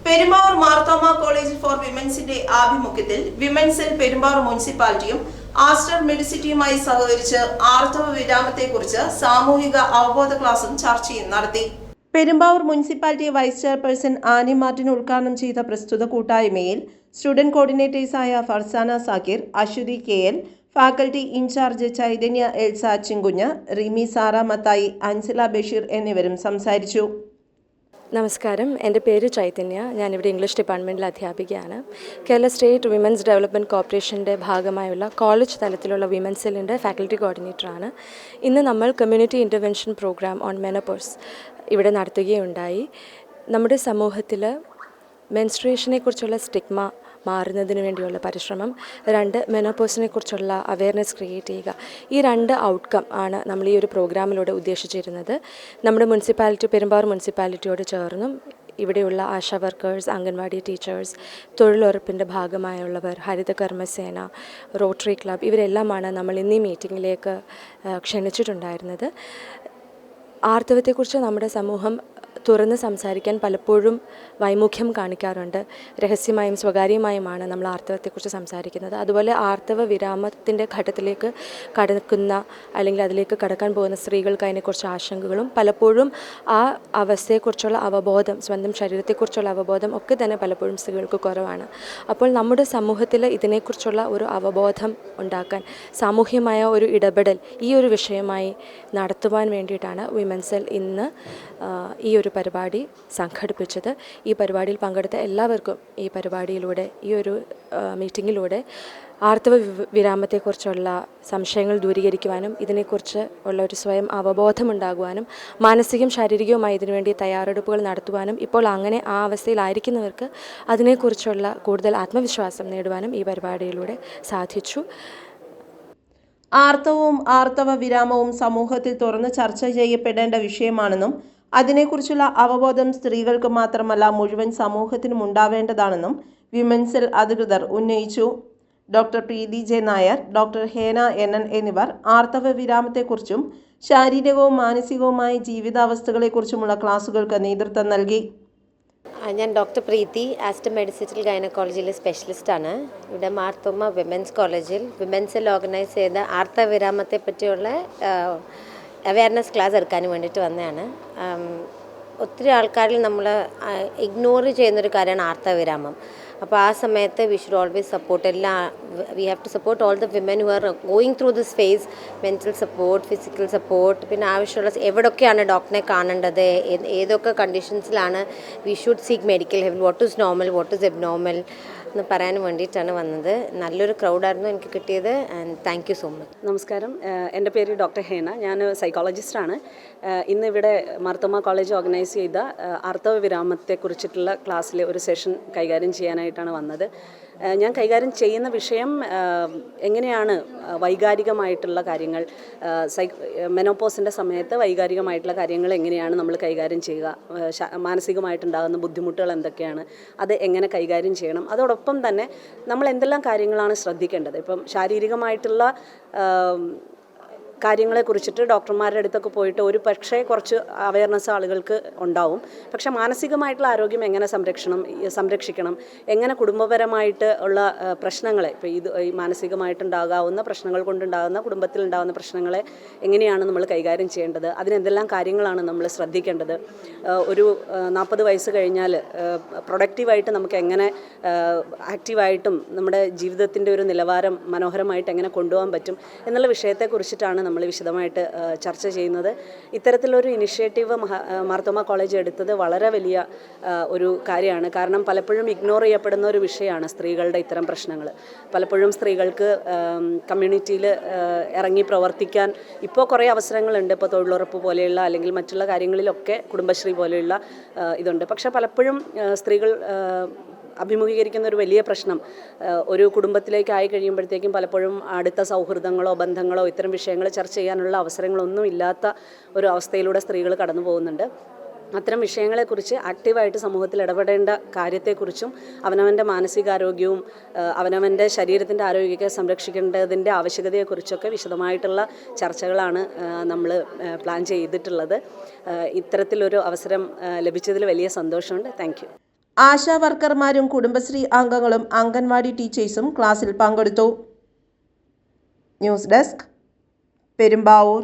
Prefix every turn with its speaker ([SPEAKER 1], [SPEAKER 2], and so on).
[SPEAKER 1] Perumbavoor Marthoma college for വിമൻസിന്റെ ആഭിമുഖ്യത്തിൽ women's cell Perumbavoor മുനിസിപ്പാലിറ്റിയും ആസ്റ്റർ മെഡിസിറ്റിയുമായി സഹകരിച്ച് ആർത്തവ വിരാമത്തെക്കുറിച്ച് സാമൂഹിക അവബോധ ക്ലാസും ചർച്ചയും നടത്തി. Perumbavoor municipality vice chairperson Annie Martin ഉദ്ഘാടനം ചെയ്ത പ്രസ്തുത കൂട്ടായ്മയിൽ സ്റ്റുഡന്റ് കോർഡിനേറ്റേഴ്സായ Farsana Zakir, Aswathy KL, faculty incharge Chaithanya Elsa Chinkunju, Rimi Sara Mathai, Ansila Basheer എന്നിവരും സംസാരിച്ചു.
[SPEAKER 2] നമസ്കാരം, എൻ്റെ പേര് ചൈതന്യ. ഞാനിവിടെ ഇംഗ്ലീഷ് ഡിപ്പാർട്ട്മെൻറ്റിൽ അധ്യാപികയാണ്. കേരള സ്റ്റേറ്റ് വിമൻസ് ഡെവലപ്മെൻറ്റ് കോർപ്പറേഷൻ്റെ ഭാഗമായുള്ള കോളേജ് തലത്തിലുള്ള വിമൻസ് സെല്ലിൻ്റെ ഫാക്കൽറ്റി കോർഡിനേറ്ററാണ്. ഇന്ന് നമ്മൾ community intervention programme on menopause ഇവിടെ നടത്തുകയുണ്ടായി. നമ്മുടെ സമൂഹത്തിൽ മെൻസ്ട്രുവേഷനെ കുറിച്ചുള്ള സ്റ്റിഗ്മ മാറുന്നതിന് വേണ്ടിയുള്ള പരിശ്രമം, 2 മെനോപോസിനെ കുറിച്ചുള്ള അവയർനെസ് ക്രിയേറ്റ് ചെയ്യുക. ഈ 2 ഔട്ട്കം ആണ് നമ്മൾ ഈ ഒരു പ്രോഗ്രാമിലൂടെ ഉദ്ദേശിച്ചിരുന്നത്. നമ്മുടെ മുനിസിപ്പാലിറ്റി, പെരുമ്പാവൂർ മുനിസിപ്പാലിറ്റിയോട് ചേർന്നും ഇവിടെയുള്ള ASHA workers, anganwadi teachers, തൊഴിലുറപ്പിൻ്റെ ഭാഗമായുള്ളവർ, Haritha Karmasena, rotary club, ഇവരെല്ലാമാണ് നമ്മൾ ഇന്നീ മീറ്റിങ്ങിലേക്ക് ക്ഷണിച്ചിട്ടുണ്ടായിരുന്നത്. ആർത്തവത്തെക്കുറിച്ച് നമ്മുടെ സമൂഹം തുറന്ന് സംസാരിക്കാൻ പലപ്പോഴും വൈമുഖ്യം കാണിക്കാറുണ്ട്. രഹസ്യമായും സ്വകാര്യമായുമാണ് നമ്മൾ ആർത്തവത്തെക്കുറിച്ച് സംസാരിക്കുന്നത്. അതുപോലെ ആർത്തവ വിരാമത്തിൻ്റെ ഘട്ടത്തിലേക്ക് കടക്കുന്ന അല്ലെങ്കിൽ അതിലേക്ക് കടക്കാൻ പോകുന്ന സ്ത്രീകൾക്ക് അതിനെക്കുറിച്ച് ആശങ്കകളും പലപ്പോഴും ആ അവസ്ഥയെക്കുറിച്ചുള്ള അവബോധം, സ്വന്തം ശരീരത്തെക്കുറിച്ചുള്ള അവബോധം ഒക്കെ തന്നെ പലപ്പോഴും സ്ത്രീകൾക്ക് കുറവാണ്. അപ്പോൾ നമ്മുടെ സമൂഹത്തിൽ ഇതിനെക്കുറിച്ചുള്ള ഒരു അവബോധം ഉണ്ടാക്കാൻ സാമൂഹ്യമായ ഒരു ഇടപെടൽ ഈ ഒരു വിഷയമായി നടത്തുവാൻ വേണ്ടിയിട്ടാണ് വിമൻസ് സെൽ ഇന്ന് ഈ ഒരു പരിപാടി സംഘടിപ്പിച്ചത്. ഈ പരിപാടിയിൽ പങ്കെടുത്ത എല്ലാവർക്കും ഈ പരിപാടിയിലൂടെ, ഈ ഒരു മീറ്റിങ്ങിലൂടെ ആർത്തവ വിരാമത്തെക്കുറിച്ചുള്ള സംശയങ്ങൾ ദൂരീകരിക്കുവാനും ഇതിനെക്കുറിച്ച് ഉള്ള ഒരു സ്വയം അവബോധമുണ്ടാകുവാനും മാനസികവും ശാരീരികവുമായി ഇതിനുവേണ്ടി തയ്യാറെടുപ്പുകൾ നടത്തുവാനും ഇപ്പോൾ അങ്ങനെ ആ അവസ്ഥയിലായിരിക്കുന്നവർക്ക് അതിനെക്കുറിച്ചുള്ള കൂടുതൽ ആത്മവിശ്വാസം നേടുവാനും ഈ പരിപാടിയിലൂടെ സാധിച്ചു.
[SPEAKER 1] ആർത്തവവും ആർത്തവ വിരാമവും സമൂഹത്തിൽ തുറന്ന് ചർച്ച ചെയ്യപ്പെടേണ്ട വിഷയമാണെന്നും അതിനെക്കുറിച്ചുള്ള അവബോധം സ്ത്രീകൾക്ക് മാത്രമല്ല മുഴുവൻ സമൂഹത്തിനും ഉണ്ടാവേണ്ടതാണെന്നും വിമൻസ് സെൽ അധികൃതർ ഉന്നയിച്ചു. ഡോക്ടർ പ്രീതി J. Nair, doctor Hena NN എന്നിവർ ആർത്തവ വിരാമത്തെക്കുറിച്ചും ശാരീരികവും മാനസികവുമായ ജീവിതാവസ്ഥകളെക്കുറിച്ചുമുള്ള ക്ലാസുകൾക്ക് നേതൃത്വം നൽകി.
[SPEAKER 3] ഞാൻ ഡോക്ടർ പ്രീതി, ആസ്റ്റർ മെഡിസിറ്റൽ ഗൈനക്കോളജിയിലെ സ്പെഷ്യലിസ്റ്റാണ്. ഇവിടെ മാർത്തോമ വിമൻസ് കോളേജിൽ വിമൻസ് സെൽ ഓർഗനൈസ് ചെയ്ത ആർത്തവ വിരാമത്തെ പറ്റിയുള്ള അവയർനെസ് ക്ലാസ് എടുക്കാൻ വേണ്ടിയിട്ട് വന്നതാണ്. ഒത്തിരി ആൾക്കാരിൽ നമ്മൾ ഇഗ്നോർ ചെയ്യുന്നൊരു കാര്യമാണ് ആർത്തവ വിരാമം. അപ്പോൾ ആ സമയത്ത് we should always support we have to support all the women who are going through this phase. Mental support, physical support, പിന്നെ ആവശ്യമുള്ള എവിടെയൊക്കെയാണ് ഡോക്ടറിനെ കാണേണ്ടത്, ഏതൊക്കെ കണ്ടീഷൻസിലാണ് we should seek medical help, what is normal, what is abnormal എന്ന് പറയാൻ വേണ്ടിയിട്ടാണ് വന്നത്. നല്ലൊരു ക്രൗഡായിരുന്നു എനിക്ക് കിട്ടിയത്. And thank you so much.
[SPEAKER 4] നമസ്കാരം, എൻ്റെ പേര് ഡോക്ടർ ഹേന. ഞാൻ സൈക്കോളജിസ്റ്റാണ്. ഇന്നിവിടെ മാർത്തോമ കോളേജ് ഓർഗനൈസ് ചെയ്ത ആർത്തവ വിരാമത്തെക്കുറിച്ചിട്ടുള്ള ക്ലാസ്സിലെ ഒരു സെഷൻ കൈകാര്യം ചെയ്യാനായിട്ടാണ് വന്നത്. ഞാൻ കൈകാര്യം ചെയ്യുന്ന വിഷയം എങ്ങനെയാണ് വൈകാരികമായിട്ടുള്ള കാര്യങ്ങൾ, മെനോപോസിൻ്റെ സമയത്ത് വൈകാരികമായിട്ടുള്ള കാര്യങ്ങൾ എങ്ങനെയാണ് നമ്മൾ കൈകാര്യം ചെയ്യുക, മാനസികമായിട്ടുണ്ടാകുന്ന ബുദ്ധിമുട്ടുകൾ എന്തൊക്കെയാണ്, അത് എങ്ങനെ കൈകാര്യം ചെയ്യണം, അതോടൊപ്പം തന്നെ നമ്മൾ എന്തെല്ലാം കാര്യങ്ങളാണ് ശ്രദ്ധിക്കേണ്ടത്. ഇപ്പം ശാരീരികമായിട്ടുള്ള കാര്യങ്ങളെക്കുറിച്ചിട്ട് ഡോക്ടർമാരുടെ അടുത്തൊക്കെ പോയിട്ട് ഒരു പക്ഷേ കുറച്ച് അവയർനെസ് ആളുകൾക്ക് ഉണ്ടാവും. പക്ഷേ മാനസികമായിട്ടുള്ള ആരോഗ്യം എങ്ങനെ സംരക്ഷിക്കണം, എങ്ങനെ കുടുംബപരമായിട്ട് ഉള്ള പ്രശ്നങ്ങളെ, ഇപ്പോൾ ഈ മാനസികമായിട്ടുണ്ടാകാവുന്ന പ്രശ്നങ്ങൾ കൊണ്ടുണ്ടാകുന്ന കുടുംബത്തിലുണ്ടാകുന്ന പ്രശ്നങ്ങളെ എങ്ങനെയാണ് നമ്മൾ കൈകാര്യം ചെയ്യേണ്ടത്, അതിനെന്തെല്ലാം കാര്യങ്ങളാണ് നമ്മൾ ശ്രദ്ധിക്കേണ്ടത്, ഒരു 40 വയസ്സ് കഴിഞ്ഞാൽ പ്രൊഡക്റ്റീവായിട്ട് നമുക്ക് എങ്ങനെ ആക്റ്റീവായിട്ടും നമ്മുടെ ജീവിതത്തിൻ്റെ ഒരു നിലവാരം മനോഹരമായിട്ട് എങ്ങനെ കൊണ്ടുപോകാൻ പറ്റും എന്നുള്ള വിഷയത്തെക്കുറിച്ചിട്ടാണ് നമ്മൾ വിശദമായിട്ട് ചർച്ച ചെയ്യുന്നത്. ഇത്തരത്തിലൊരു ഇനിഷ്യേറ്റീവ് മാർത്തോമ കോളേജ് എടുത്തത് വളരെ വലിയ ഒരു കാര്യമാണ്. കാരണം പലപ്പോഴും ഇഗ്നോർ ചെയ്യപ്പെടുന്ന ഒരു വിഷയമാണ് സ്ത്രീകളുടെ ഇത്തരം പ്രശ്നങ്ങൾ. പലപ്പോഴും സ്ത്രീകൾക്ക് കമ്മ്യൂണിറ്റിയിൽ ഇറങ്ങി പ്രവർത്തിക്കാൻ ഇപ്പോൾ കുറേ അവസരങ്ങളുണ്ട്. ഇപ്പോൾ തൊഴിലുറപ്പ് പോലെയുള്ള അല്ലെങ്കിൽ മറ്റുള്ള കാര്യങ്ങളിലൊക്കെ കുടുംബശ്രീ പോലെയുള്ള ഇതുണ്ട്. പക്ഷേ പലപ്പോഴും സ്ത്രീകൾ അഭിമുഖീകരിക്കുന്ന ഒരു വലിയ പ്രശ്നം, ഒരു കുടുംബത്തിലേക്ക് ആയി കഴിയുമ്പോഴത്തേക്കും പലപ്പോഴും അടുത്ത സൗഹൃദങ്ങളോ ബന്ധങ്ങളോ ഇത്തരം വിഷയങ്ങൾ ചർച്ച ചെയ്യാനുള്ള അവസരങ്ങളൊന്നും ഇല്ലാത്ത ഒരു അവസ്ഥയിലൂടെ സ്ത്രീകൾ കടന്നു പോകുന്നുണ്ട്. അത്തരം വിഷയങ്ങളെക്കുറിച്ച് ആക്റ്റീവായിട്ട് സമൂഹത്തിൽ ഇടപെടേണ്ട കാര്യത്തെക്കുറിച്ചും അവനവൻ്റെ മാനസികാരോഗ്യവും അവനവൻ്റെ ശരീരത്തിൻ്റെ ആരോഗ്യമൊക്കെ സംരക്ഷിക്കേണ്ടതിൻ്റെ ആവശ്യകതയെക്കുറിച്ചൊക്കെ വിശദമായിട്ടുള്ള ചർച്ചകളാണ് നമ്മൾ പ്ലാൻ ചെയ്തിട്ടുള്ളത്. ഇത്തരത്തിലൊരു അവസരം ലഭിച്ചതിൽ വലിയ സന്തോഷമുണ്ട്. Thank you.
[SPEAKER 1] ആശാ വർക്കർമാരും കുടുംബശ്രീ അംഗങ്ങളും അംഗൻവാടി ടീച്ചേഴ്സും ക്ലാസ്സിൽ പങ്കെടുത്തു. News desk, Perumbavoor.